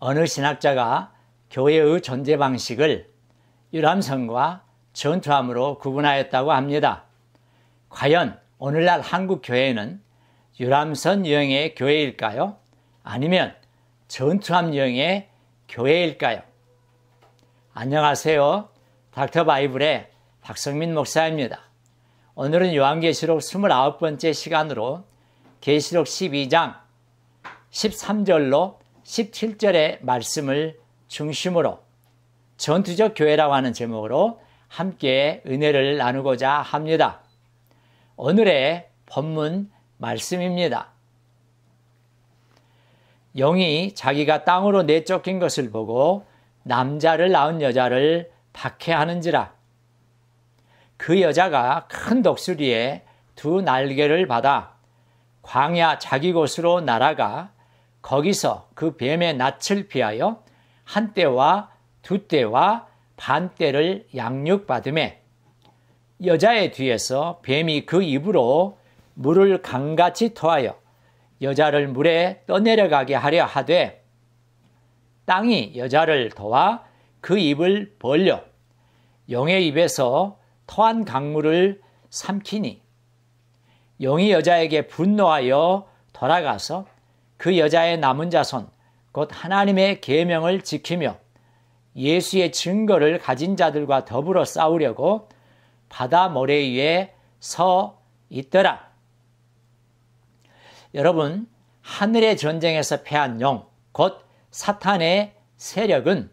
어느 신학자가 교회의 존재 방식을 유람선과 전투함으로 구분하였다고 합니다. 과연 오늘날 한국 교회는 유람선 유형의 교회일까요? 아니면 전투함 유형의 교회일까요? 안녕하세요. 닥터 바이블의 박성민 목사입니다. 오늘은 요한계시록 29번째 시간으로 계시록 12장 13절로 17절의 말씀을 중심으로 전투적 교회라고 하는 제목으로 함께 은혜를 나누고자 합니다. 오늘의 본문 말씀입니다. 영이 자기가 땅으로 내쫓긴 것을 보고 남자를 낳은 여자를 박해하는지라. 그 여자가 큰 독수리에 두 날개를 받아 광야 자기 곳으로 날아가 거기서 그 뱀의 낯을 피하여 한 떼와 두 떼와 반 떼를 양육받으매 여자의 뒤에서 뱀이 그 입으로 물을 강같이 토하여 여자를 물에 떠내려가게 하려 하되 땅이 여자를 도와 그 입을 벌려 용의 입에서 토한 강물을 삼키니 용이 여자에게 분노하여 돌아가서 그 여자의 남은 자손 곧 하나님의 계명을 지키며 예수의 증거를 가진 자들과 더불어 싸우려고 바다 모래 위에 서 있더라. 여러분, 하늘의 전쟁에서 패한 영, 곧 사탄의 세력은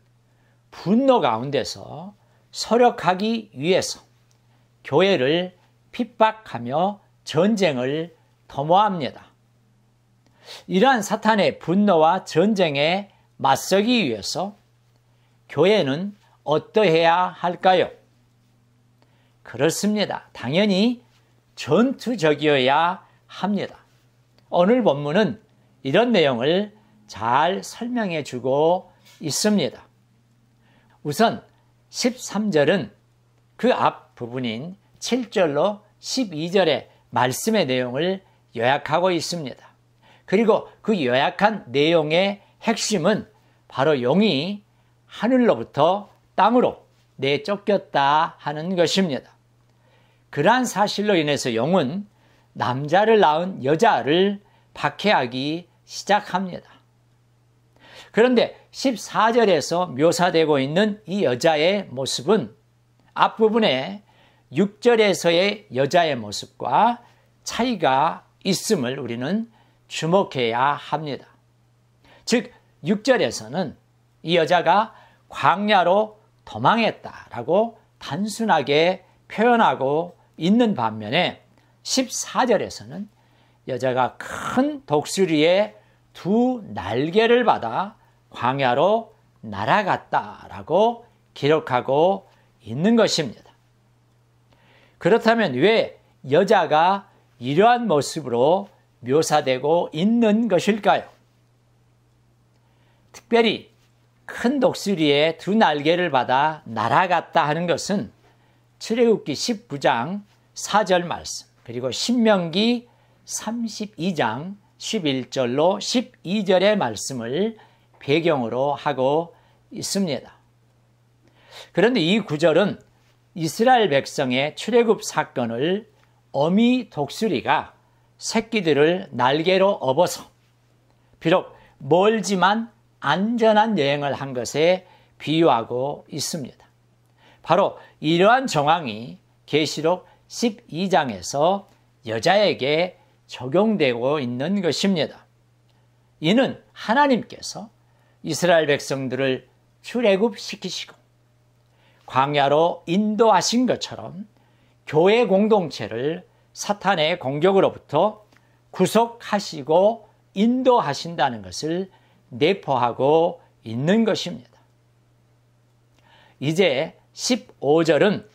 분노 가운데서 서력하기 위해서 교회를 핍박하며 전쟁을 도모합니다. 이러한 사탄의 분노와 전쟁에 맞서기 위해서 교회는 어떠해야 할까요? 그렇습니다. 당연히 전투적이어야 합니다. 오늘 본문은 이런 내용을 잘 설명해 주고 있습니다. 우선 13절은 그 앞 부분인 7절로 12절의 말씀의 내용을 요약하고 있습니다. 그리고 그 요약한 내용의 핵심은 바로 용이 하늘로부터 땅으로 내쫓겼다 하는 것입니다. 그러한 사실로 인해서 용은 남자를 낳은 여자를 박해하기 시작합니다. 그런데 14절에서 묘사되고 있는 이 여자의 모습은 앞부분에 6절에서의 여자의 모습과 차이가 있음을 우리는 주목해야 합니다. 즉 6절에서는 이 여자가 광야로 도망했다라고 단순하게 표현하고 있는 반면에 14절에서는 여자가 큰 독수리의 두 날개를 받아 광야로 날아갔다라고 기록하고 있는 것입니다. 그렇다면 왜 여자가 이러한 모습으로 묘사되고 있는 것일까요? 특별히 큰 독수리의 두 날개를 받아 날아갔다 하는 것은 출애굽기 19장 4절 말씀, 그리고 신명기 32장 11절로 12절의 말씀을 배경으로 하고 있습니다. 그런데 이 구절은 이스라엘 백성의 출애굽 사건을 어미 독수리가 새끼들을 날개로 업어서 비록 멀지만 안전한 여행을 한 것에 비유하고 있습니다. 바로 이러한 정황이 계시록 12장에서 여자에게 적용되고 있는 것입니다. 이는 하나님께서 이스라엘 백성들을 출애굽시키시고 광야로 인도하신 것처럼 교회 공동체를 사탄의 공격으로부터 구속하시고 인도하신다는 것을 내포하고 있는 것입니다. 이제 15절은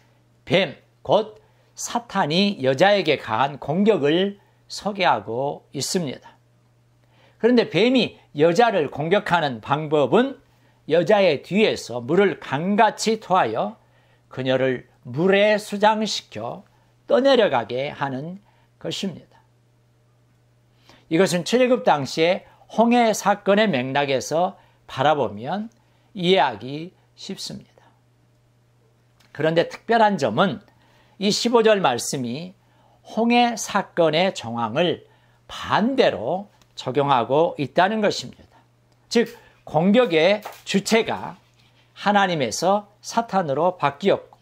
뱀, 곧 사탄이 여자에게 가한 공격을 소개하고 있습니다. 그런데 뱀이 여자를 공격하는 방법은 여자의 뒤에서 물을 강같이 토하여 그녀를 물에 수장시켜 떠내려가게 하는 것입니다. 이것은 출애굽 당시에 홍해 사건의 맥락에서 바라보면 이해하기 쉽습니다. 그런데 특별한 점은 이 15절 말씀이 홍해 사건의 정황을 반대로 적용하고 있다는 것입니다. 즉 공격의 주체가 하나님에서 사탄으로 바뀌었고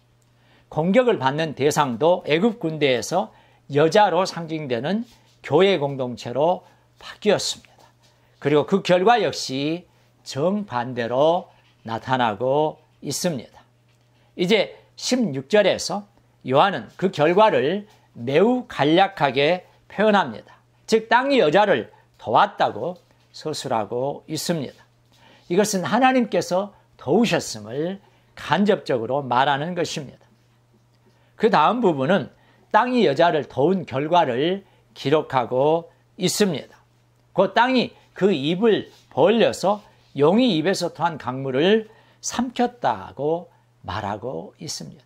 공격을 받는 대상도 애굽 군대에서 여자로 상징되는 교회 공동체로 바뀌었습니다. 그리고 그 결과 역시 정반대로 나타나고 있습니다. 이제 16절에서 요한은 그 결과를 매우 간략하게 표현합니다. 즉 땅이 여자를 도왔다고 서술하고 있습니다. 이것은 하나님께서 도우셨음을 간접적으로 말하는 것입니다. 그 다음 부분은 땅이 여자를 도운 결과를 기록하고 있습니다. 그 땅이 그 입을 벌려서 용이 입에서 토한 강물을 삼켰다고 말하고 있습니다.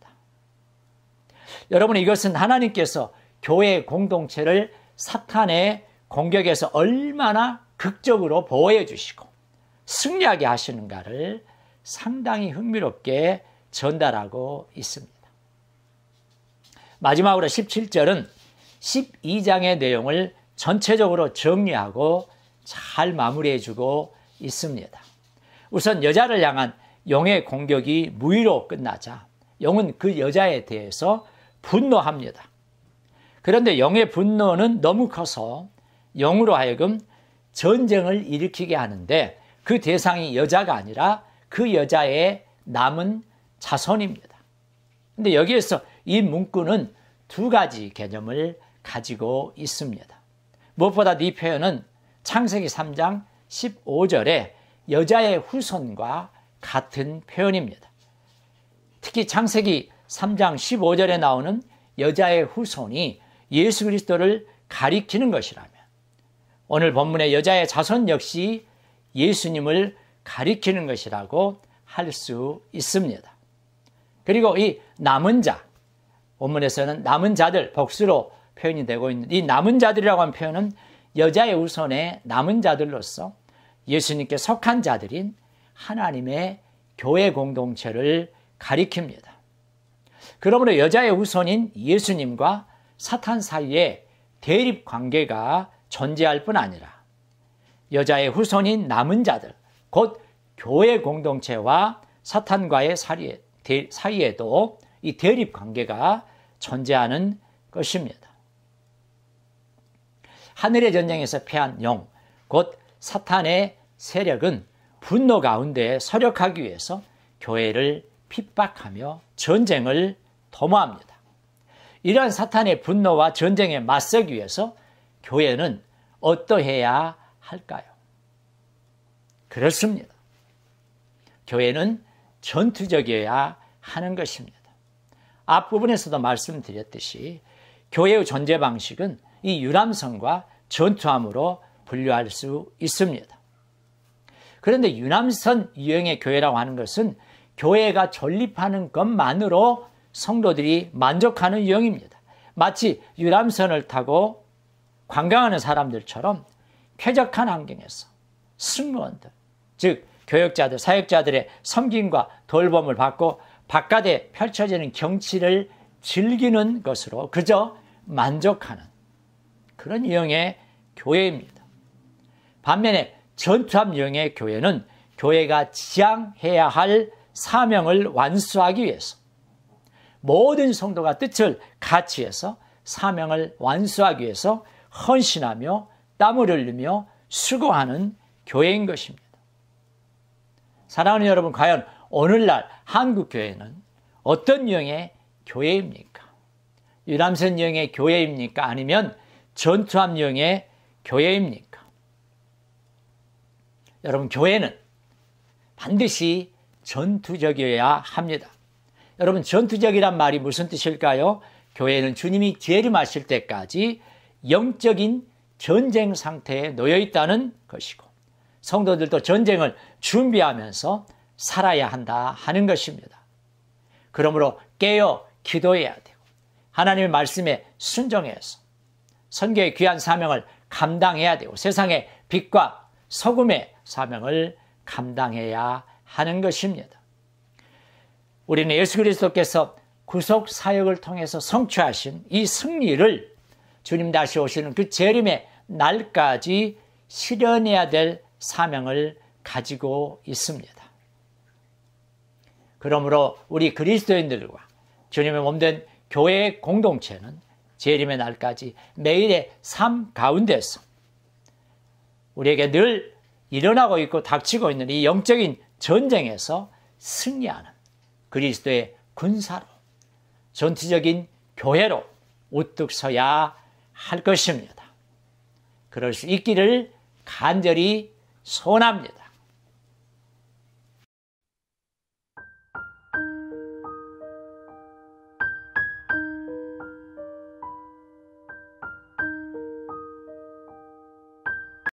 여러분, 이것은 하나님께서 교회 공동체를 사탄의 공격에서 얼마나 극적으로 보호해 주시고 승리하게 하시는가를 상당히 흥미롭게 전달하고 있습니다. 마지막으로 17절은 12장의 내용을 전체적으로 정리하고 잘 마무리해 주고 있습니다. 우선 여자를 향한 용의 공격이 무의로 끝나자 용은 그 여자에 대해서 분노합니다. 그런데 용의 분노는 너무 커서 용으로 하여금 전쟁을 일으키게 하는데 그 대상이 여자가 아니라 그 여자의 남은 자손입니다. 그런데 여기에서 이 문구는 두 가지 개념을 가지고 있습니다. 무엇보다 이 표현은 창세기 3장 15절에 여자의 후손과 같은 표현입니다. 특히 창세기 3장 15절에 나오는 여자의 후손이 예수 그리스도를 가리키는 것이라면 오늘 본문의 여자의 자손 역시 예수님을 가리키는 것이라고 할 수 있습니다. 그리고 이 남은 자, 본문에서는 남은 자들 복수로 표현이 되고 있는 이 남은 자들이라고 하는 표현은 여자의 후손의 남은 자들로서 예수님께 속한 자들인 하나님의 교회 공동체를 가리킵니다. 그러므로 여자의 후손인 예수님과 사탄 사이에 대립 관계가 존재할 뿐 아니라 여자의 후손인 남은 자들, 곧 교회 공동체와 사탄과의 사이에도 이 대립 관계가 존재하는 것입니다. 하늘의 전쟁에서 패한 용, 곧 사탄의 세력은 분노 가운데 서력하기 위해서 교회를 핍박하며 전쟁을 도모합니다. 이러한 사탄의 분노와 전쟁에 맞서기 위해서 교회는 어떠해야 할까요? 그렇습니다. 교회는 전투적이어야 하는 것입니다. 앞부분에서도 말씀드렸듯이 교회의 존재 방식은 이 유람선과 전투함으로 분류할 수 있습니다. 그런데 유람선 유형의 교회라고 하는 것은 교회가 존립하는 것만으로 성도들이 만족하는 유형입니다. 마치 유람선을 타고 관광하는 사람들처럼 쾌적한 환경에서 승무원들, 즉 교역자들, 사역자들의 섬김과 돌봄을 받고 바깥에 펼쳐지는 경치를 즐기는 것으로 그저 만족하는 그런 유형의 교회입니다. 반면에 전투함 유형의 교회는 교회가 지향해야 할 사명을 완수하기 위해서 모든 성도가 뜻을 같이해서 사명을 완수하기 위해서 헌신하며 땀을 흘리며 수고하는 교회인 것입니다. 사랑하는 여러분, 과연 오늘날 한국교회는 어떤 유형의 교회입니까? 유람선 유형의 교회입니까? 아니면 전투함 유형의 교회입니까? 여러분, 교회는 반드시 전투적이어야 합니다. 여러분, 전투적이란 말이 무슨 뜻일까요? 교회는 주님이 재림하실 때까지 영적인 전쟁 상태에 놓여 있다는 것이고 성도들도 전쟁을 준비하면서 살아야 한다 하는 것입니다. 그러므로 깨어 기도해야 되고 하나님의 말씀에 순종해서 선교의 귀한 사명을 감당해야 되고 세상의 빛과 소금의 사명을 감당해야 하는 것입니다. 우리는 예수 그리스도께서 구속 사역을 통해서 성취하신 이 승리를 주님 다시 오시는 그 재림의 날까지 실현해야 될 사명을 가지고 있습니다. 그러므로 우리 그리스도인들과 주님의 몸된 교회의 공동체는 재림의 날까지 매일의 삶 가운데서 우리에게 늘 일어나고 있고 닥치고 있는 이 영적인 전쟁에서 승리하는 그리스도의 군사로, 전투적인 교회로 우뚝 서야 할 것입니다. 그럴 수 있기를 간절히 소원합니다.